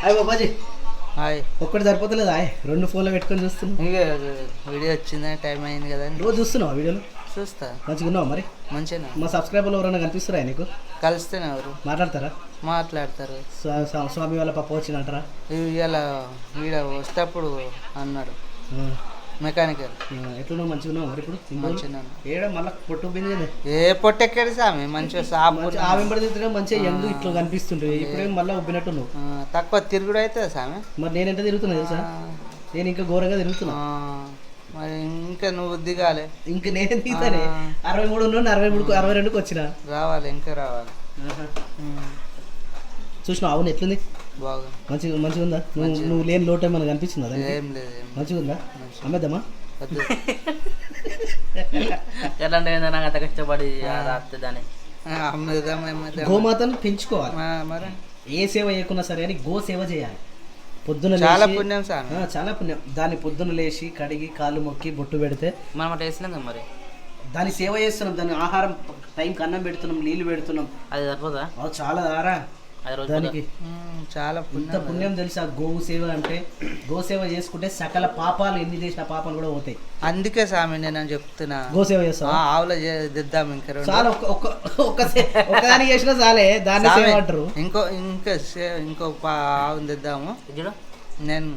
అయ్యి బాబాజీ హాయ్. ఒక్కటి సరిపోతలేదు ఆయ్ 2 ఫోన్లో పెట్టుకొని చూస్తున్నావు. ఇక వీడియో వచ్చిందని టైం అయింది కదా అని రోజు చూస్తున్నావు వీడియోలు చూస్తా. మంచిగా ఉన్నావు మరి? మంచిగా మా సబ్స్క్రైబర్లు ఎవరైనా కనిపిస్తారా నీకు? కలిస్తేనే ఎవరు మాట్లాడతారా? మాట్లాడతారు. స్వామి వాళ్ళ పప్ప వచ్చినట్టరా? ఇలా వీడ వస్తేప్పుడు అన్నాడు మెకానికల్. ఎట్లున్నావు? మంచిగా ఉన్నావు మరి? ఇప్పుడు మంచిగా ఏడ మళ్ళీ పొట్టు పోయింది కదా? ఏ పొట్టెక్కడి సామి మంచిగా సాపు వెంబడి తింటే మంచిగా ఎండు ఇట్లా కనిపిస్తుంటుంది. ఇప్పుడే మళ్ళీ ఉబ్బినట్టు నువ్వు తక్కువ తిరుగుడు అవుతుంది సామి. మరి నేను ఎంత తిరుగుతున్నా తెలుసా? నేను ఇంకా ఘోరంగా తిరుగుతున్నా. మరి ఇంకా నువ్వు దిగాలి. ఇంక నేను తీసానే 63 ఉన్నాను, 62కి వచ్చిన. రావాలి ఇంకా రావాలి. చూసినావు? అవును ఎట్లుంది? బాగా మంచిగా ఉందా? నువ్వు లేని లోటు ఏమైనా కనిపించిందా? ఏం లేదు. మంచిగా ఉందా? అమ్మేద్దామా? ఎలాంటి నాకు అంత కష్టపడి దాన్ని గోమాతను పెంచుకోవాలి. మరి ఏ సేవ చేయకున్నా సరే అని గో సేవ చేయాలి. పొద్దున చాలా పుణ్యం సార్. చాలా పుణ్యం. దాన్ని పొద్దున లేచి కడిగి కాళ్ళు మొక్కి బొట్టు పెడితే మనం అట్లా వేసినాం మరి. దాన్ని సేవ చేస్తున్నాం, దాని ఆహారం టైంకి అన్నం పెడుతున్నాం, నీళ్లు పెడుతున్నాం. అది సరిపోదా? చాలా దారా దానికి చాలా ఇంత పుణ్యం తెలుసా గోవు సేవ అంటే. గోసేవ చేసుకుంటే సకల పాపాలు ఎన్ని చేసిన పాపాలు కూడా పోతాయి. అందుకే స్వామి నేను చెప్తున్నా గోసేవ చేస్తా. ఆవుల దిద్దాం ఇంకా చాలా ఒక్కదానికి చేసినా చాలే, దాన్ని సేవ అంటారు. ఇంకో ఆవుని దిద్దాము. నేను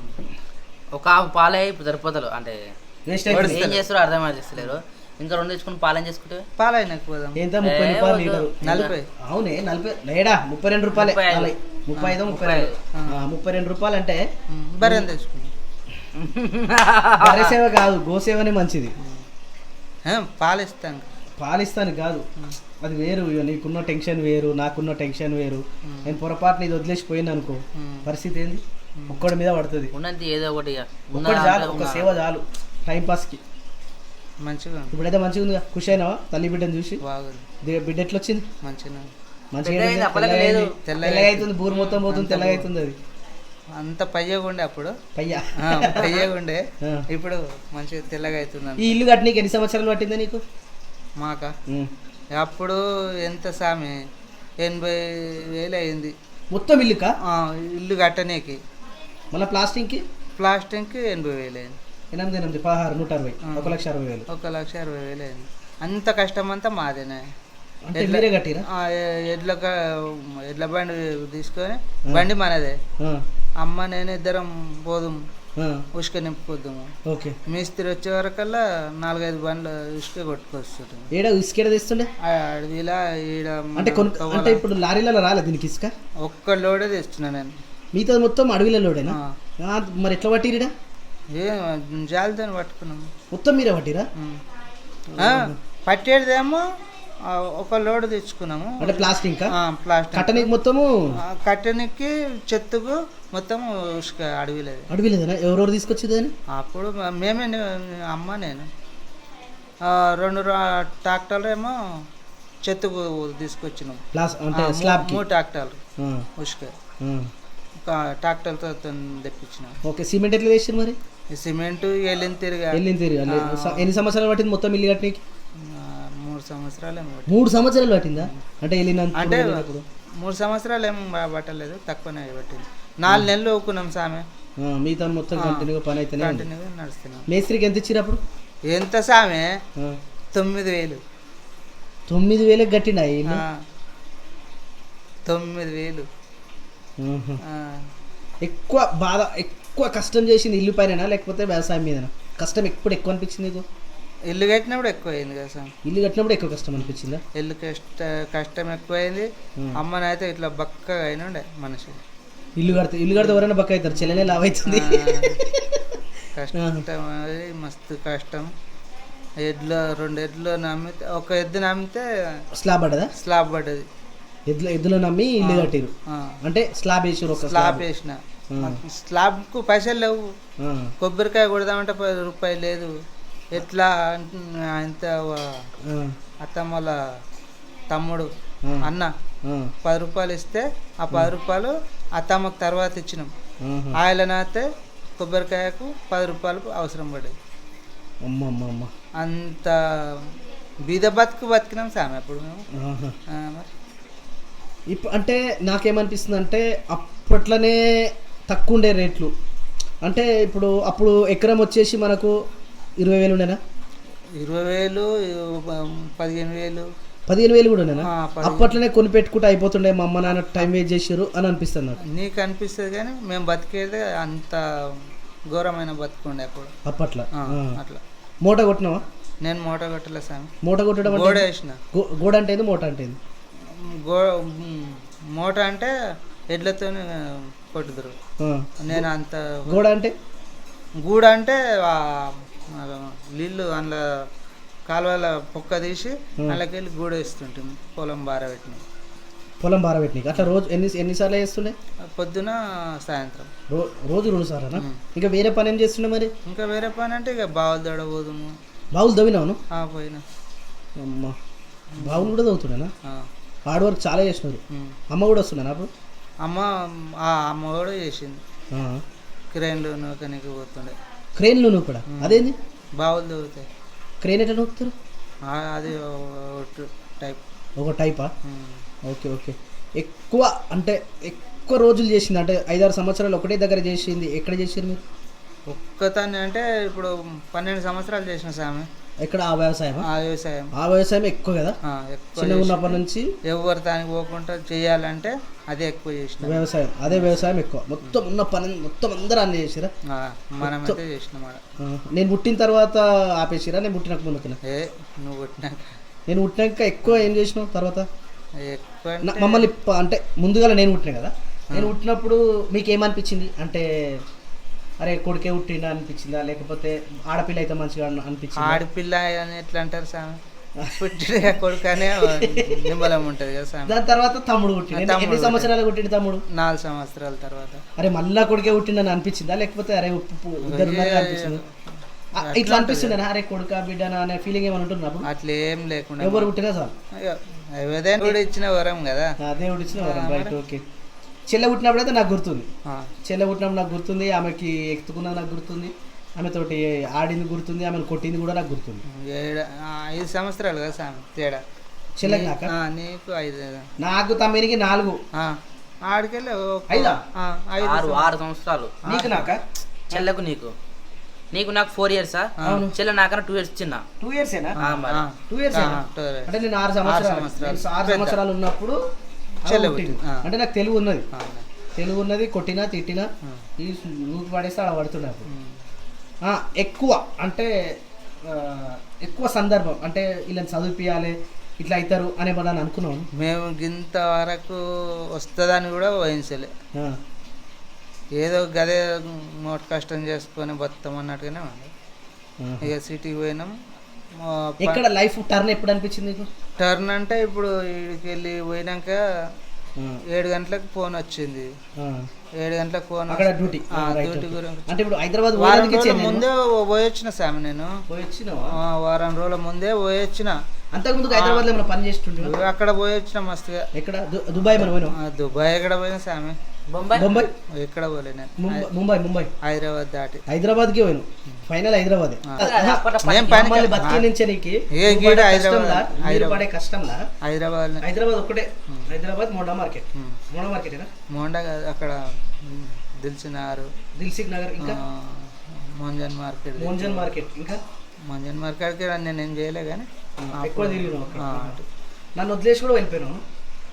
ఒక ఆవు పాలే ఇప్పుడు సరిపోతలు అంటే ఏం చేస్తారో అర్థం చేస్తలేరు. ఇంకా 2 తెచ్చుకుని పాలన చేసుకుంటే పాలైనా పోదాం. ఎంత 30 రూపాయలు లీటరు? 40. అవునే 40 లేడా? 32 రూపాయలే. 35 32 రూపాయలు అంటే బర్రెని తెచ్చుకుంటాం. బర్రె సేవ కాదు, గోసేవనే మంచిది. పాలిస్తాను. పాలిస్తాను కాదు, అది వేరు. నీకున్న టెన్షన్ వేరు, నాకున్న టెన్షన్ వేరు. నేను పొరపాటున ఇది వదిలేసిపోయింది అనుకో, పరిస్థితి ఏంది? ఒక్కడి మీద పడుతుంది. ఉన్నది ఏదో ఒకటి ఒక్కటి చాలు, ఒక సేవ చాలు టైంపాస్కి. మంచిగా ఇప్పుడైతే మంచిగా ఉందిగా? ఖుషి అయినావా తల్లి బిడ్డను చూసి? బాగుంది. బిడ్డ ఎట్లా వచ్చింది? మంచిగా తెల్లగా అవుతుంది, బూరు మొత్తం పోతుంది, తెల్లగా అవుతుంది. అది అంత పయ్యగుండే అప్పుడు, పయ్యగుండే ఇప్పుడు మంచిగా తెల్లగా అవుతుంది. ఈ ఇల్లు కట్టనీకి ఎన్ని సంవత్సరాలు పట్టిందా నీకు? మాకా అప్పుడు ఎంత సామి 80,000 అయింది మొత్తం ఇల్లుకా? ఇల్లు కట్టనీకి. మళ్ళీ ప్లాస్టింగ్కి 80,000 అయింది. 8 16 160 1,60,000. 1,60,000 అయింది. అంత కష్టం అంతా మాదేనే. మీరే కట్టిరా? ఎడ్ల బండి తీసుకొని, బండి మనదే, అమ్మ నేను ఇద్దరం పోదుము, ఉసుక నింపుకొద్దాము. ఓకే. మేస్త్రి వచ్చే వరకల్లా 4-5 బండ్లు ఉసుక కొట్టుకొస్తుంటాం. ఏడ ఇసుక తెస్తుండే అడవిలా ఈడ. అంటే ఇప్పుడు లారీలలో రాలేదు దీనికి ఇసుక? ఒక్క లోడే తెస్తున్నా నేను. మిగతా మొత్తం అడవిల లోడేనా? మరి ఎట్లా పట్టిరా? జాలితో పట్టుకున్నాము. మొత్తం మీరే పట్టిరా? పట్టేదేమో ఒక లోడ్ తెచ్చుకున్నాము. అంటే ప్లాస్టిక్ కట్టనికి మొత్తము, కట్టనికి చెత్తకు మొత్తం అడవిలేదా? ఎవరెవరు తీసుకొచ్చేదని? అప్పుడు మేమే, అమ్మ నేను. 2 ట్రాక్టర్లు ఏమో చెత్తకు తీసుకొచ్చినాం. 3 ట్రాక్టర్లు ఉసుక ట్రాక్టర్తో తెప్పించిన. ఓకే. సిమెంట్ ఎట్లా చేసారు మరి? సిమెంట్ వెళ్ళిన తిరిగా. ఎన్ని సంవత్సరాలు పట్టింది మొత్తం ఇల్లు కట్టడానికి? 3 సంవత్సరాలు. 3 సంవత్సరాలు పట్టిందా? అంటే అంటే 3 సంవత్సరాలు ఏం పట్టలేదు, తక్కువనే పట్టింది. 4 నెలలు ఊకున్నాం సామె. మిగతా మొత్తం కంటిన్యూగా పని అయితే నడుస్తున్నాం. మేస్త్రికి ఎంత ఇచ్చారు అప్పుడు? ఎంత సామె? 9,000. 9,000 కట్టినా ఇల్లు? 9,000. ఎక్కువ కష్టం చేసింది ఇల్లు పైన లేకపోతే వ్యవసాయం మీదనా? కష్టం ఎక్కువ అనిపించింది నీకు? ఇల్లు కట్టినప్పుడు ఎక్కువ అయింది కదా సార్. ఇల్లు కట్టినప్పుడు ఎక్కువ కష్టం అనిపించిందా? ఇల్లు కష్టం ఎక్కువైంది. అమ్మనైతే ఇట్లా బక్కగా అయినా మనిషి. ఇల్లు కడితే ఎవరైనా బక్క అవుతారు, చెల్లెనే లావ్ అవుతుంది. కష్టం అది మస్తు కష్టం. 2 ఎడ్లు నమ్మితే, ఒక ఎద్దు నమ్మితే స్లాబ్ పడ్డది. ఎద్దులో నమ్మి ఇల్లు కట్టిరు. అంటే స్లాబ్ వేసారు. స్లాబ్ వేసిన. స్లాబ్ కు పైసలు లేవు. కొబ్బరికాయ కొడదామంటే 10 రూపాయలు లేదు. ఎట్లా ఇంత అత్తమ్మల తమ్ముడు అన్న 10 రూపాయలు ఇస్తే ఆ 10 రూపాయలు అత్తమ్మకు తర్వాత ఇచ్చినాం. ఆయనైతే కొబ్బరికాయకు 10 రూపాయలు అవసరం పడేది. అంత బీద బతికినాం సామె అప్పుడు మేము. ఇప్పుడు అంటే నాకేమనిపిస్తుంది అంటే అప్పట్లోనే తక్కువ ఉండే రేట్లు అంటే ఇప్పుడు అప్పుడు ఎకరం వచ్చేసి మనకు 20,000 ఉండేనా? 20,000, 15,000. 15,000 కూడా ఉండేనా? 15,000. అప్పట్లోనే కొని పెట్టుకుంటే అయిపోతుండే, మా అమ్మ నాన్న టైం వేస్ట్ చేసారు అని అనిపిస్తుంది నాకు. నీకు అనిపిస్తుంది కానీ మేము బతికేది అంత ఘోరమైన బతుకుండే అప్పుడు అప్పట్లో అట్లా. మూట కొట్టినావా? నేను మూట కొట్టలే స్వామి. మూట కొట్టడం అంటే గోడ వేసిన. గోడ అంటే ఏంది, మూట అంటే ఏంది? మూట అంటే ఎడ్లతో కొట్టుదురు. నేను అంత గోడ అంటే గూడ అంటే నీళ్ళు అందులో కాలువల పొక్క తీసి అందులోకెళ్ళి గూడ వేస్తుంటాం. పొలం బారబెట్టిన. పొలం బారబెట్టినకి అట్లా రోజు ఎన్నిసార్లు వేస్తుండే? పొద్దున సాయంత్రం. రోజు 2 సార్లు. ఇంకా వేరే పని ఏం చేస్తుండే మరి? ఇంకా వేరే పని అంటే ఇక బావులు దొడబోదుము. బావులు తవ్వినావును? పోయినా. అమ్మ బావులు కూడా తవ్వుతుండేనా? హార్డ్ వర్క్ చాలా చేసినారు. అమ్మ కూడా వస్తుండేనా అప్పుడు? అమ్మ కూడా చేసింది. క్రెయిన్లు నూకనికి పోతుండే. క్రెయిన్లు నువ్వు కూడా? అదేంది? బావులు తవ్వుతాయి. క్రెయిన్ ఎట్లా నూకుతారు? అది టైప్. ఒక టైపా? Okay okay. ఎక్కువ రోజులు చేసింది అంటే 5-6 సంవత్సరాలు ఒకటే దగ్గర చేసింది. ఎక్కడ చేసారు మీరు? ఒక్కతాన్ని అంటే ఇప్పుడు 12 సంవత్సరాలు చేసిన సామె. ఎక్కడ? ఆ వ్యవసాయం. ఆ వ్యవసాయం ఎక్కువ కదా? చిన్న ఉన్నప్పటి నుంచి ఎవరు దానికి పోకుండా చేయాలంటే అదే ఎక్కువ చేసిన వ్యవసాయం. అదే వ్యవసాయం ఎక్కువ. మొత్తం ఉన్న పని మొత్తం అందరూ అన్నీ చేసిరా? మనమైతే చేసినాం. నేను పుట్టిన తర్వాత ఆపేసిరా? నేను పుట్టినాక ముందుకున్నా? నువ్వు పుట్టినాక. నేను పుట్టినాక ఎక్కువ ఏం చేసినావు తర్వాత? ఎక్కువ మమ్మల్ని అంటే ముందుగా నేను పుట్టినా కదా, నేను పుట్టినప్పుడు మీకు ఏమనిపించింది అంటే అరే కొడుకే పుట్టినా అనిపించిందా, లేకపోతే ఆడపిల్ల అయితే మంచిగా అనిపించింది? ఆడపిల్ల అని ఎట్లా అంటారు సామె? పుట్టిన కొడుకు అనే నిమ్మలం ఉంటుంది కదా సామె. దాని తర్వాత తమ్ముడు పుట్టిండు. ఎన్ని సంవత్సరాలు పుట్టిండు తమ్ముడు? 4 సంవత్సరాల తర్వాత. అరే మళ్ళా కొడుకే పుట్టిందని అనిపించిందా, లేకపోతే అరే ఇద్దరు ఉన్నారని అనిపించింది? ఇట్లా అనిపిస్తుండే అరే కొడుకా బిడ్డనా అనే ఫీలింగ్ ఏమైనా ఉంటున్నప్పుడు? అట్లా ఏం లేకుండా ఎవరు పుట్టినా చాలు. దేవుడు ఇచ్చిన వరం కదా. దేవుడు ఇచ్చిన వరం, రైట్. ఓకే. చెల్లె పుట్టినప్పుడు అయితే నాకు గుర్తుంది. చెల్లె పుట్టినప్పుడు నాకు గుర్తుంది. ఆమెకి ఎత్తుకున్నది నాకు గుర్తుంది. ఆమెతోటి ఆడింది గుర్తుంది. ఆమెను కొట్టింది కూడా నాకు గుర్తుంది. 5 సంవత్సరాలు కదా సామె తేడా. చెల్లెకి నాక? నీకు 5. నాకు తమ్మినికి 4. ఆడికెళ్ళి 6 సంవత్సరాలు. నీకు నాక? చెల్లకు నీకు నాకు 4 years. చెల్లె నాకన్నా 2 years చిన్న. 2 years ఏనా? 2 years అంటే నేను 6 సంవత్సరాలు ఉన్నప్పుడు అంటే నాకు తెలుగు ఉన్నది. కొట్టినా తిట్టినా ఈ నూకి పడేస్తే అలా పడుతున్నప్పుడు ఎక్కువ అంటే ఎక్కువ సందర్భం అంటే వీళ్ళని చదివిపియాలి ఇట్లా అవుతారు అనే పదాన్ని అనుకున్నాం. మేము ఇంత వరకు వస్తుందని కూడా ఊహించలే. ఏదో గదే నోట్ కష్టం చేసుకొని బతాం అన్నట్టుగానే ఉంది. ఇక సిటీకి పోయినాం. ఇక్కడ లైఫ్ టర్న్ ఎప్పుడు అనిపించింది నీకు? టర్న్ అంటే ఇప్పుడు ఇక్కడికి వెళ్ళి పోయినాక 7 గంటలకు ఫోన్ వచ్చింది. 7 గంటలకు ఫోన్. అక్కడ డ్యూటీ గురించి అంటే ఇప్పుడు హైదరాబాద్ ముందే పోయొచ్చిన సామె. నేను వారం రోజుల ముందే పోయొచ్చిన. అంతకుముందు హైదరాబాద్ లో ఏమైనా పని చేస్తుంటే అక్కడ పోయొచ్చిన మస్తుగా. ఎక్కడ? దుబాయ్ మనం పోయినా? దుబాయ్ ఎక్కడ పోయినా సామె. ముంబై ఎక్కడ పోలే నేను. ముంబై హైదరాబాద్ దాటి హైదరాబాద్కి పోయినా. ఫైనల్ హైదరాబాద్. కష్టంలా హైదరాబాద్ ఒకటే. హైదరాబాద్ మోండా మార్కెట్ మోండా కాదు, అక్కడ దిల్సుఖ్ నగర్ ఇంకా మోంజన్ మార్కెట్ ఇంకా మోంజన్ మార్కెట్కి నేను ఏం చేయలే కానీ ఎక్కువ తిరిగినావు. నన్ను వదిలేసి కూడా వెళ్ళిపోయినాను.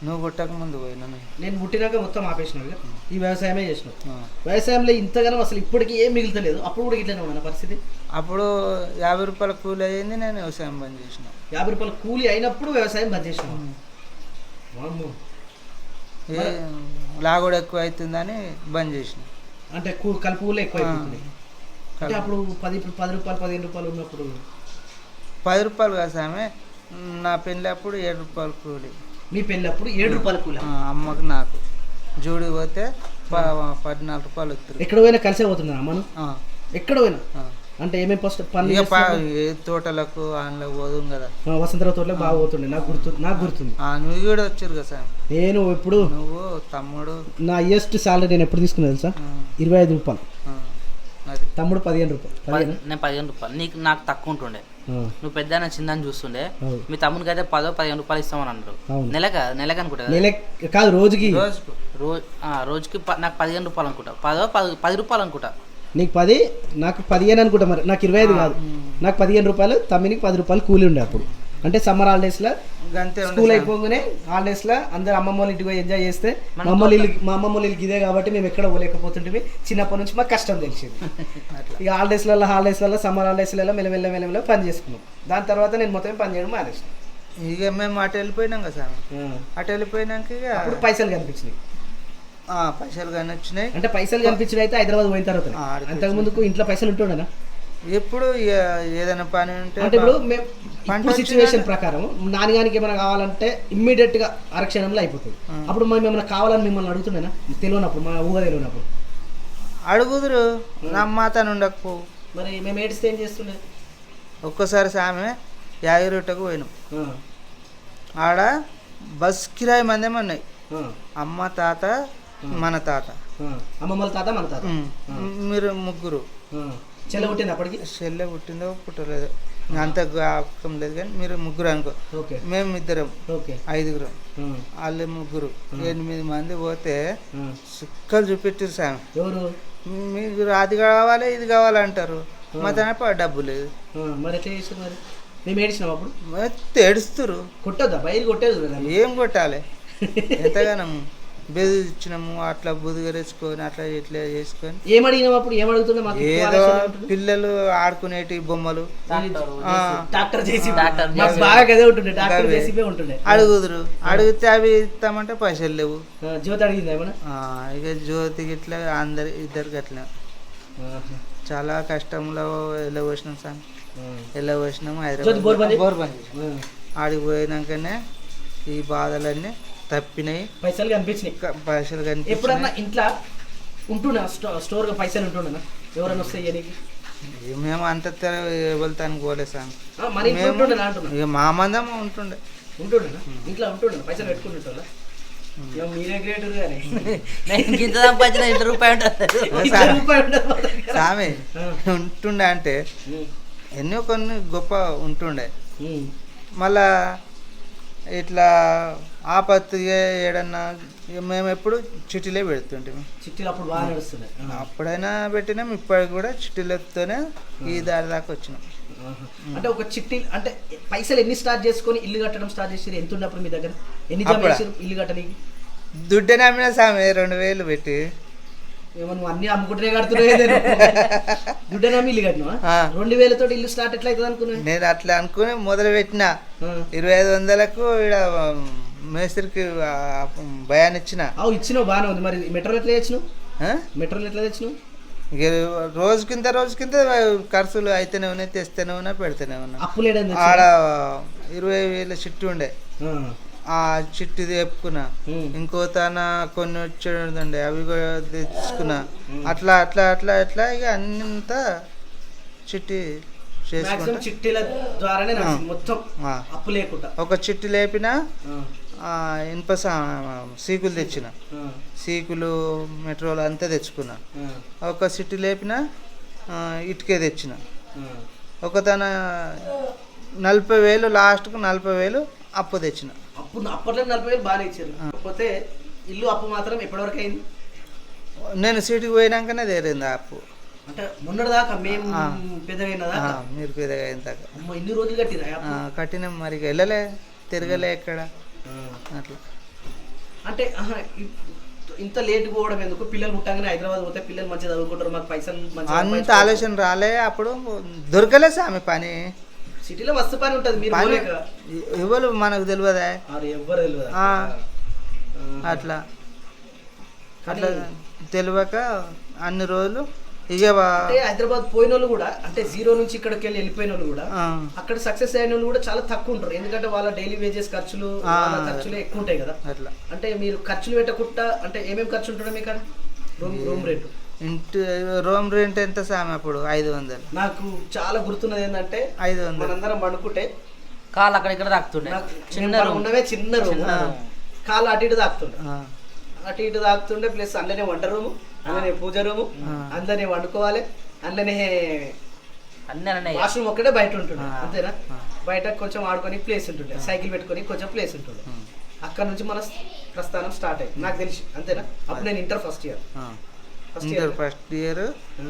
నువ్వు పుట్టక ముందు పోయినా. నేను పుట్టినాక మొత్తం ఆపేసినావు. ఈ వ్యవసాయమే చేసినావు. వ్యవసాయంలో ఇంతగానో అసలు ఇప్పటికీ ఏం మిగులుతలేదు. అప్పుడు కూడా ఇట్లనే ఉన్న పరిస్థితి. అప్పుడు 50 రూపాయల కూలి అయ్యింది, నేను వ్యవసాయం బంద్ చేసిన. 50 రూపాయల కూలి అయినప్పుడు వ్యవసాయం బంద్ చేసినావు. లాగోడు ఎక్కువ అవుతుందని బంద్ చేసిన. అంటే కలుపు కూడా ఎక్కువ అవుతుంది. అంటే అప్పుడు 10 రూపాయలు 15 రూపాయలు ఉన్నప్పుడు 10 రూపాయలు కాదు సామె. నా పెళ్ళి అప్పుడు 7 రూపాయలు కూలి. మీ పెళ్ళి అప్పుడు 7 రూపాయల కూలి? అమ్మకు నాకు జోడి పోతే 14 రూపాయలు వస్తుంది. ఎక్కడ పోయినా కలిసే పోతున్నా అమ్మను? ఎక్కడ పోయినా అంటే ఏమేమి ఫస్ట్ పనులు? తోటలకు అందులో పోదుం కదా. వసంతరావు తోటలకు బాగా పోతుండే. నాకు గుర్తుంది. నువ్వు కూడా వచ్చారు కదా సార్. నేను ఎప్పుడు నువ్వు తమ్ముడు నా హైయెస్ట్ సాలరీ నేను ఎప్పుడు తీసుకున్నా తెలుసా? 25 రూపాయలు. తమ్ముడు 15 రూపాయలు. నేను 15 రూపాయలు. నాకు తక్కువ ఉంటుండే. నువ్వు పెద్ద చిన్న చూస్తుండే మీ తమ్మునికి అయితే 10-15 రూపాయలు ఇస్తామని అన్నారు. నెలకు అనుకుంటా కాదు రోజుకి రోజుకి నాకు 15 రూపాయలు అనుకుంటా, 10 రూపాయలు అనుకుంటా. నీకు 10 నాకు 15 అనుకుంటా. మరి నాకు 25 కాదు, నాకు 15 రూపాయలు, తమ్మినికి 10 రూపాయలు కూలి ఉండే అప్పుడు. అంటే సమ్మర్ హాలిడేస్లో స్కూల్ అయిపోగానే హాలిడేస్లో అందరు అమ్మమ్మ వాళ్ళ ఇంటికి పోయి ఎంజాయ్ చేస్తే మా అమ్మమ్మ వాళ్ళ ఇల్లుకి ఇదే కాబట్టి మేము ఎక్కడ పోలేకపోతుంటే చిన్నప్పటి నుంచి మాకు కష్టం తెలిసింది. ఇక హాలిడేస్లలో సమ్మర్ హాలిడేస్లలో మెల్లమెల్ల పని చేసుకున్నాం. దాని తర్వాత నేను మొత్తం పని చేయడం మానేసాను. ఇక మేము అటు వెళ్ళిపోయినాం కదా సార్. అటు వెళ్ళిపోయినాక ఇక అప్పుడు పైసలు కనిపించినాయి. అంటే పైసలు కనిపించినాయి అయితే హైదరాబాద్ పోయిన తర్వాత. అంతకు ముందుకు ఇంట్లో పైసలు ఉంటుండేనా? ఎప్పుడు ఏదైనా పని ఉంటే అంటే ఇప్పుడు మేము సిచ్యువేషన్ ప్రకారం నాన్నగానికి ఏమైనా కావాలంటే ఇమ్మీడియట్ గా అరక్షణంలో అయిపోతుంది. అప్పుడు మేము ఏమైనా కావాలని మిమ్మల్ని అడుగుతున్నానా? తెలియనప్పుడు మా ఊహ తెలియనప్పుడు అడుగుదురు నమ్మాతను ఉండకపో. మరి మేము ఏడిస్తే ఏం చేస్తుండే? ఒక్కసారి సామె యాగిరొట్టకు పోయినాం. ఆడ బస్ కిరాయి మందేమో ఉన్నాయి. అమ్మ తాత మన తాత, అమ్మమ్మల తాత మన తాత, మీరు ముగ్గురు. చెల్లె పుట్టింది అప్పటికి? చెల్లె పుట్టిందో పుట్టలేదు అంత జ్ఞాపకం లేదు, కానీ మీరు ముగ్గురు అనుకో. మేము ఇద్దరం 5 వాళ్ళు 3 8 మంది పోతే సుక్కలు చూపెట్టారు సామె. ఎవరు? మీకు అది కావాలి ఇది కావాలంటారు, మా తన డబ్బు లేదు. మరి ఎట్లా చేసారు? మరి మేము ఏడిచినాం అప్పుడు? ఏడుస్తారు. కొట్టొద్దా? బయలు కొట్టేది ఏం కొట్టాలి? ఎంతగానో బెదు ఇచ్చినాము, అట్లా బుదిగరేసుకొని అట్లా ఇట్లా చేసుకొని. ఏమడిగినాం అప్పుడు? ఏమడుగుతున్నా? ఏదో పిల్లలు ఆడుకునేటి బొమ్మలు అడుగుదురు. అడిగితే అవి ఇస్తామంటే పైసలు లేవు. జ్యోతి అడిగింది ఏమన్నా? ఇక జ్యోతికి ఇట్లా ఇద్దరికి అట్లా చాలా కష్టంలో వెళ్ళబోసినాం సార్. వెళ్ళబోసినాము హైదరాబాద్ బోర్బంది. ఆడికి పోయినాకనే ఈ బాధలన్నీ తప్పినాయి. పైసలు కనిపించినాయి. పైసలు కనిపి ఎప్పుడన్నా ఇంట్లో ఉంటుండే స్టోర్గా పైసలు ఉంటుండేనా? ఎవరైనా వస్తాయి నీకు? మేము అంత వెళ్తానికి పోలేదు సార్. ఇక మా మందం ఉంటుండే. ఇంట్లో ఉంటుండే పైసలు పెట్టుకుంటుంటా? మీరే గ్రేట్ సామె ఉంటుండే. అంటే ఎన్నో కొన్ని గొప్ప ఉంటుండే. మళ్ళా ఇట్లా ఆపత్తిగా ఏడన్నా మేము ఎప్పుడు చిట్టీలే పెడుతుంటాం. చిట్టీలు అప్పుడు బాగా నడుస్తున్నాయి. అప్పుడైనా పెట్టినాం, ఇప్పటికి కూడా చిట్టీలతోనే ఈ దారి దాకా వచ్చినాం. అంటే ఒక చిట్టి అంటే పైసలు ఎన్ని స్టార్ట్ చేసుకొని ఇల్లు కట్టడం స్టార్ట్ చేసి ఎంత ఉన్నప్పుడు మీ దగ్గర? ఎన్ని ఇల్లు కట్టడానికి? దుడ్డే నమ్మిన సామె 2000 పెట్టి. ఏమో నువ్వు అన్ని అమ్ముకుంటూనే కడుతున్నావు. దుడ్డే నమ్మి ఇల్లు కట్టినా? 2000 తోటి ఇల్లు స్టార్ట్ ఎట్లా అవుతుంది అనుకున్నా? నేను అట్లా అనుకుని మొదలు పెట్టిన. 2500కు ఇక్కడ మేస్త్రికి భయాన్ని ఇచ్చిన. ఇచ్చినావు, బాగానే ఉంది. మరి మెట్రోలు ఎట్లా తెచ్చినావు? మెట్రోలు ఎట్లా తెచ్చినావు? ఇక రోజు కింద ఖర్చులు అయితేనే ఉన్నాయి, తెస్తేనే ఉన్నా, పెడితేనే ఉన్నా. అప్పులు ఆడ 20,000 చిట్టు ఉండే. ఆ చిట్టు తెప్పుకున్నా. ఇంకో తన కొన్ని వచ్చేదండి, అవి కూడా తెచ్చుకున్నా. అట్లా అట్లా అట్లా అట్లా ఇక అంతా చిట్టి చిట్టీల ద్వారానే మొత్తం అప్పు లేకుండా. ఒక చిట్టి లేపిన ఇనుప సీకులు తెచ్చిన, సీకులు మెట్రోలు అంతా తెచ్చుకున్నా. ఒక చిట్టి లేపిన ఇటుకే తెచ్చిన. ఒక తన 40,000 లాస్ట్కు 40,000 అప్పు తెచ్చిన. అప్పట్లో 40,000 బాగా ఇచ్చారు. కాకపోతే ఇల్లు అప్పు మాత్రం ఎప్పటివరకు అయింది? నేను సిటీకి పోయినాకనే తీరింది ఆ అప్పు. అంటే మొన్నటి దాకా మేము పెద్దగా దాకా? మీరు పెద్దగా అయిన దాకా ఇన్ని రోజులు కట్టినాం. మరి వెళ్ళలే, తిరగలే ఎక్కడ అట్లా. అంటే ఇంత లేట్ పోవడం ఎందుకు? పిల్లలు పుట్టగానే హైదరాబాద్ పోతే పిల్లలు మంచిగా చదువుకుంటారు, మాకు పైసలు అంత ఆలోచన రాలే. అప్పుడు దొరకలే సామి పని. సిటీలో మస్తు పని ఉంటుంది. మీరు ఎవరు మనకు తెలియదా? ఎవ్వరు తెలియదు. అట్లా అట్లా తెలియక అన్ని రోజులు ఇక హైదరాబాద్ పోయిన వాళ్ళు కూడా, అంటే 0 నుంచి ఇక్కడికి వెళ్ళిపోయిన వాళ్ళు కూడా అక్కడ సక్సెస్ అయిన వాళ్ళు కూడా చాలా తక్కువ ఉంటారు. ఎందుకంటే వాళ్ళ డైలీ వేజెస్ ఖర్చులు ఎక్కువ ఉంటాయి కదా. అట్లా అంటే మీరు ఖర్చులు పెట్టకుండా, అంటే ఏమేమి ఖర్చు ఉంటుండే మీకు? రూమ్ రెంట్, రూమ్ రెంట్ ఎంత సామి అప్పుడు? 500. నాకు చాలా గుర్తున్నది ఏంటంటే 500 మనందరం పండుకుంటే కాళ్ళు అక్కడ ఇక్కడ తాకుతుండే. చిన్న రూమ్, కాళ్ళు అటు ఇటు తాకుతుండే. ప్లస్ అందులోనే వంట రూము, అందులోనే పూజ రూము, అందులోనే వండుకోవాలి, అందులోనే అన్నీ అన్నీ వాష్రూమ్ ఒక్కటే బయట ఉంటుండే అంతేనా, బయట కొంచెం ఆడుకొని ప్లేస్ ఉంటుండే, సైకిల్ పెట్టుకొని కొంచెం ప్లేస్ ఉంటుండే. అక్కడ నుంచి మన ప్రస్థానం స్టార్ట్ అయ్యింది నాకు తెలిసి అంతేనా. అప్పుడు నేను ఇంటర్ ఫస్ట్ ఇయర్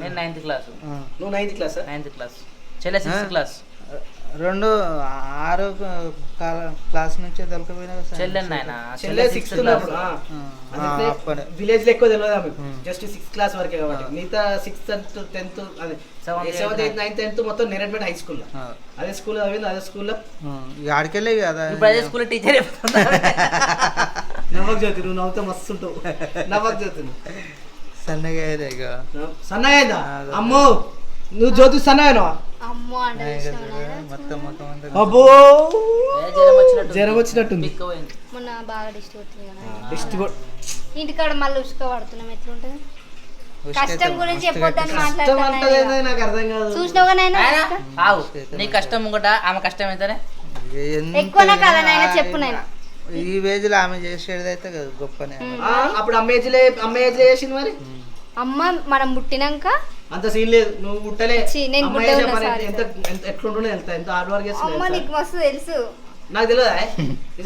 నేను 9th క్లాస్. నువ్వు 9th క్లాస్? 9th class. చెల్లె 6th క్లాస్. 6 క్లాస్ నుంచే దొరకపోయినా చెల్లె నాయన చెల్లె 6th ఉన్నప్పుడు విలేజ్ లో ఎక్కువ తెలియదు ఆమె, జస్ట్ 6th క్లాస్ వరకే కాబట్టి. మిగతా 6th 10th అదే 7th 8th 9th 10th మొత్తం నేరేడ్మెట్ హై స్కూల్, అదే స్కూల్ చదివింది, అదే స్కూల్లో ఆడికెళ్ళే కదా. ఇప్పుడు అదే స్కూల్ టీచర్. నవ్వకు జ్యోతి, నువ్వు నవ్వుతే మస్తు ఉంటావు. నవ్వకు జ్యోతి సన్నగా సన్నగా అయిందా? అమ్మో నువ్వు జ్యోతి సన్నగా మొత్తం అబ్బో జ్వరం వచ్చినట్టుంది. మొన్న బాగా ఇంటికాడ మళ్ళీ ఉసుక పడుతున్నాం, ఎట్లుంటది? కష్టం గురించి చెప్పొద్దని మాట్లాడుతున్నా, నాకు అర్థం కాదు. చూసినావు నీ కష్టం ఇంకోట ఆమె కష్టం అయితేనే ఎక్కువనా కదా నాయన, చెప్పు నాయన. ఈ వేజ్ లో ఆమె చేసేది అయితే గొప్పనే. అప్పుడు అమ్మ ఏజ్ చేసింది మరి. అమ్మ మనం పుట్టినాక అంత సీన్ లేదు, నువ్వు పుట్టలే. నేను ఎట్లుంటుండే ఎంత హార్డ్ వర్క్ చేస్తుంది. అమ్మ నీకు మస్తు తెలుసు, నాకు తెలియదా?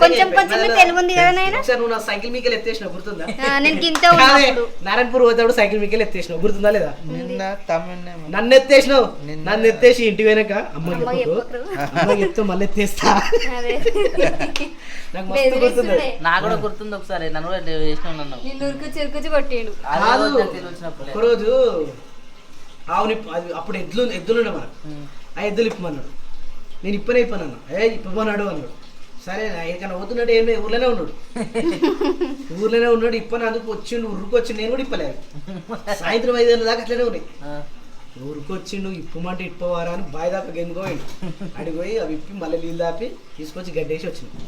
కొంచెం కొంచెం తెలివి ఉంది కదా నాయన. నువ్వు నా సైకిల్ మీకెళ్ళి ఎత్తేసినావు గుర్తుందా? నేను గింత ఉన్నప్పుడు నారాయణపూర్ పోతాడు సైకిల్ మీకెళ్ళి ఎత్తేసినావు గుర్తుందా లేదా? నన్ను ఎత్తేసినావు, నన్ను ఎత్తేసి ఇంటికి పోయినాక అమ్మ చెప్తే మళ్ళీ ఎత్తేస్తా. నాకు మస్తు గుర్తుంది. నాకు కూడా గుర్తుంది ఒకసారి నన్ను కూడా చేసిన చిరుకుచి కొట్టిండు. ఒకరోజు ఆవుని అప్పుడు ఎద్దులుండే మన ఆ ఎద్దులు ఇప్పమన్నాడు, నేను ఇప్పనే ఇప్పనన్నా. ఇప్పమన్నాడు అన్నాడు. సరే ఎక్కడికైనా పోతున్నాడు, ఏమి ఊర్లోనే ఉన్నాడు ఇప్పనందుకు వచ్చిండు, ఉరుకొచ్చిండు. నేను కూడా ఇప్పలేదు, సాయంత్రం 5 గంటల దాకా అట్లనే ఉన్నాయి. ఊరుకొచ్చిండు, ఇప్పమంటే ఇప్పవారా అని బావి దాకా గెందుకోయిండు. అడిగిపోయి అవి ఇప్పి మళ్ళీ నీళ్ళు దాపి తీసుకొచ్చి గడ్డేసి వచ్చింది.